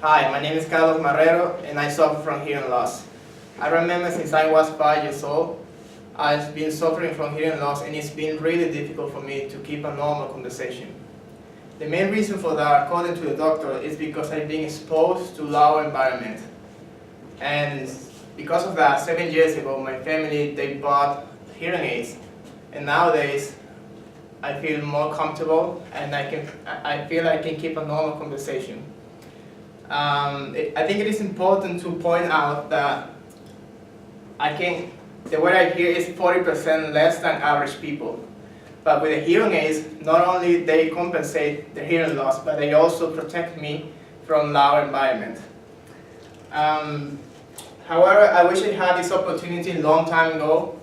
Hi, my name is Carlos Marrero and I suffer from hearing loss. I remember since I was 5 years old, I've been suffering from hearing loss and it's been really difficult for me to keep a normal conversation. The main reason for that, according to the doctor, is because I've been exposed to loud environment. And because of that, 7 years ago, my family, they bought hearing aids. And nowadays, I feel more comfortable and I feel I can keep a normal conversation. I think it is important to point out that the way I hear is 40% less than average people. But with the hearing aids, not only they compensate the hearing loss, but they also protect me from loud environment. However, I wish I had this opportunity a long time ago,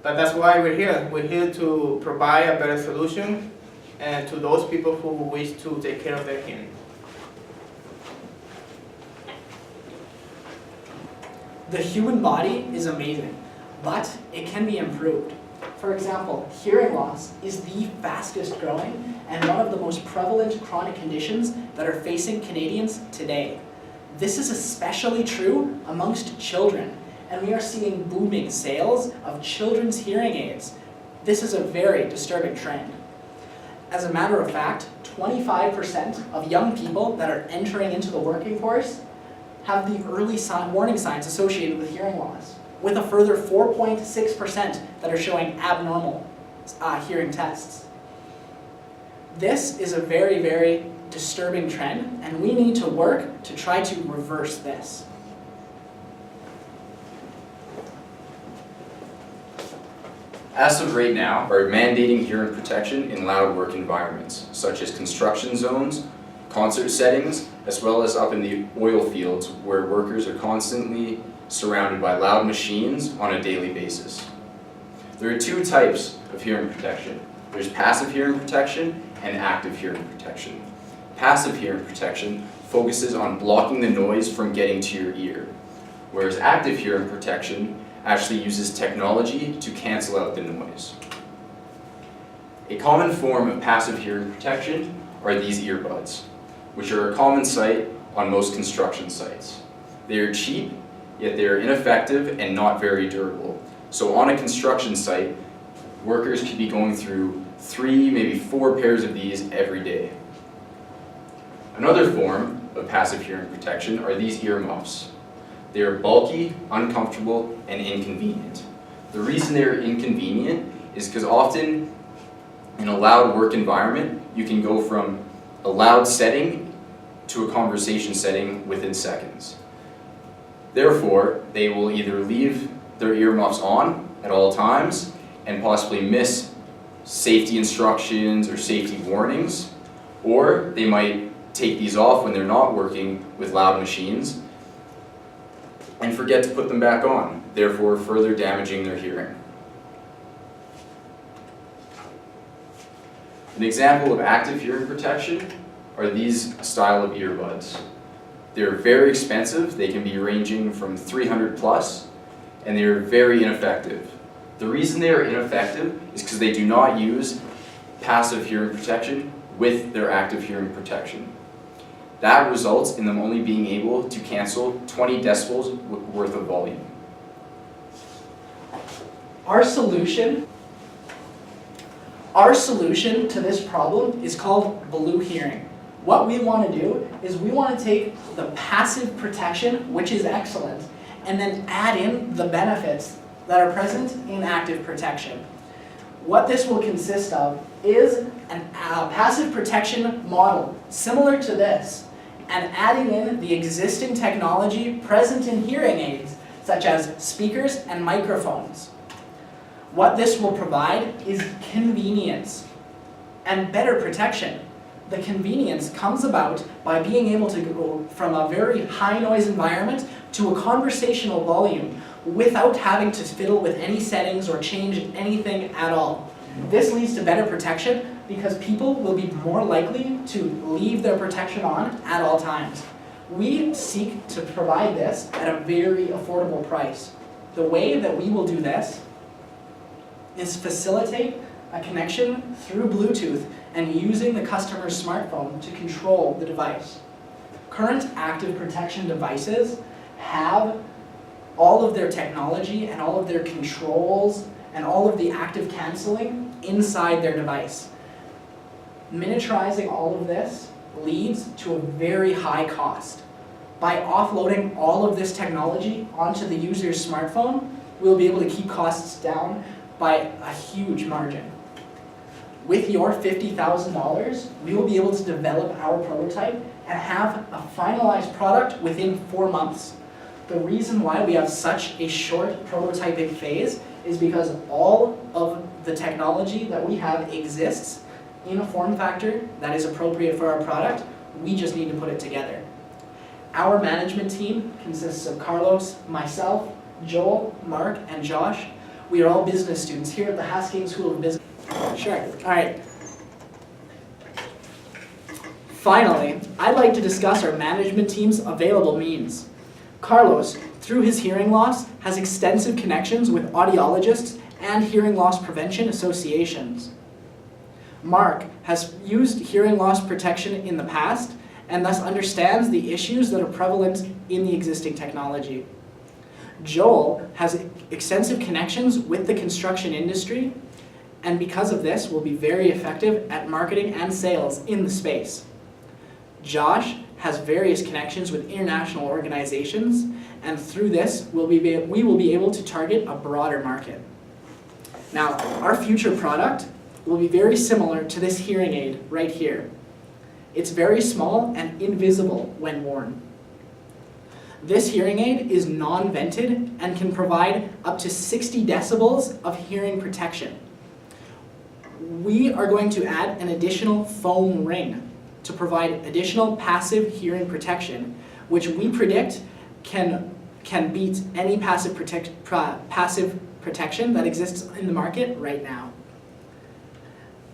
but that's why we're here. We're here to provide a better solution and to those people who wish to take care of their hearing. The human body is amazing, but it can be improved. For example, hearing loss is the fastest growing and one of the most prevalent chronic conditions that are facing Canadians today. This is especially true amongst children, and we are seeing booming sales of children's hearing aids. This is a very disturbing trend. As a matter of fact, 25% of young people that are entering into the working force have the early warning signs associated with hearing loss, with a further 4.6% that are showing abnormal hearing tests. This is a very, very disturbing trend, and we need to work to try to reverse this. As of right now, are mandating hearing protection in loud work environments, such as construction zones, concert settings, as well as up in the oil fields where workers are constantly surrounded by loud machines on a daily basis. There are two types of hearing protection. There's passive hearing protection and active hearing protection. Passive hearing protection focuses on blocking the noise from getting to your ear, whereas active hearing protection actually uses technology to cancel out the noise. A common form of passive hearing protection are these earbuds, which are a common sight on most construction sites. They are cheap, yet they are ineffective and not very durable. So on a construction site, workers could be going through 3, maybe 4 pairs of these every day. Another form of passive hearing protection are these earmuffs. They are bulky, uncomfortable, and inconvenient. The reason they are inconvenient is because often in a loud work environment, you can go from a loud setting to a conversation setting within seconds. Therefore, they will either leave their earmuffs on at all times and possibly miss safety instructions or safety warnings, or they might take these off when they're not working with loud machines and forget to put them back on, therefore further damaging their hearing. An example of active hearing protection are these style of earbuds. They're very expensive. They can be ranging from $300 plus, and they're very ineffective. The reason they are ineffective is because they do not use passive hearing protection with their active hearing protection. That results in them only being able to cancel 20 decibels worth of volume. Our solution to this problem is called blue hearing. What we want to do is we want to take the passive protection, which is excellent, and then add in the benefits that are present in active protection. What this will consist of is a passive protection model similar to this, and adding in the existing technology present in hearing aids, such as speakers and microphones. What this will provide is convenience and better protection. The convenience comes about by being able to go from a very high noise environment to a conversational volume without having to fiddle with any settings or change anything at all. This leads to better protection because people will be more likely to leave their protection on at all times. We seek to provide this at a very affordable price. The way that we will do this is facilitate a connection through Bluetooth and using the customer's smartphone to control the device. Current active protection devices have all of their technology and all of their controls and all of the active canceling inside their device. Miniaturizing all of this leads to a very high cost. By offloading all of this technology onto the user's smartphone, we'll be able to keep costs down by a huge margin. With your $50,000, we will be able to develop our prototype and have a finalized product within 4 months. The reason why we have such a short prototyping phase is because all of the technology that we have exists in a form factor that is appropriate for our product. We just need to put it together. Our management team consists of Carlos, myself, Joel, Mark, and Josh. We are all business students here at the Haskins School of Business. Sure, all right. Finally, I'd like to discuss our management team's available means. Carlos, through his hearing loss, has extensive connections with audiologists and hearing loss prevention associations. Mark has used hearing loss protection in the past and thus understands the issues that are prevalent in the existing technology. Joel has extensive connections with the construction industry, and because of this will be very effective at marketing and sales in the space. Josh has various connections with international organizations, and through this we will be able to target a broader market. Now, our future product will be very similar to this hearing aid right here. It's very small and invisible when worn. This hearing aid is non-vented and can provide up to 60 decibels of hearing protection. We are going to add an additional foam ring to provide additional passive hearing protection, which we predict can beat any passive protection that exists in the market right now.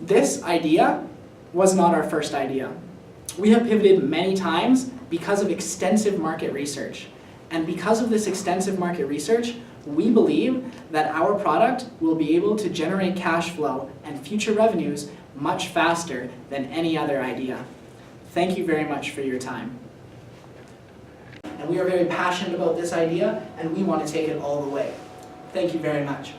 This idea was not our first idea. We have pivoted many times because of extensive market research. And because of this extensive market research, we believe that our product will be able to generate cash flow and future revenues much faster than any other idea. Thank you very much for your time. And we are very passionate about this idea, and we want to take it all the way. Thank you very much.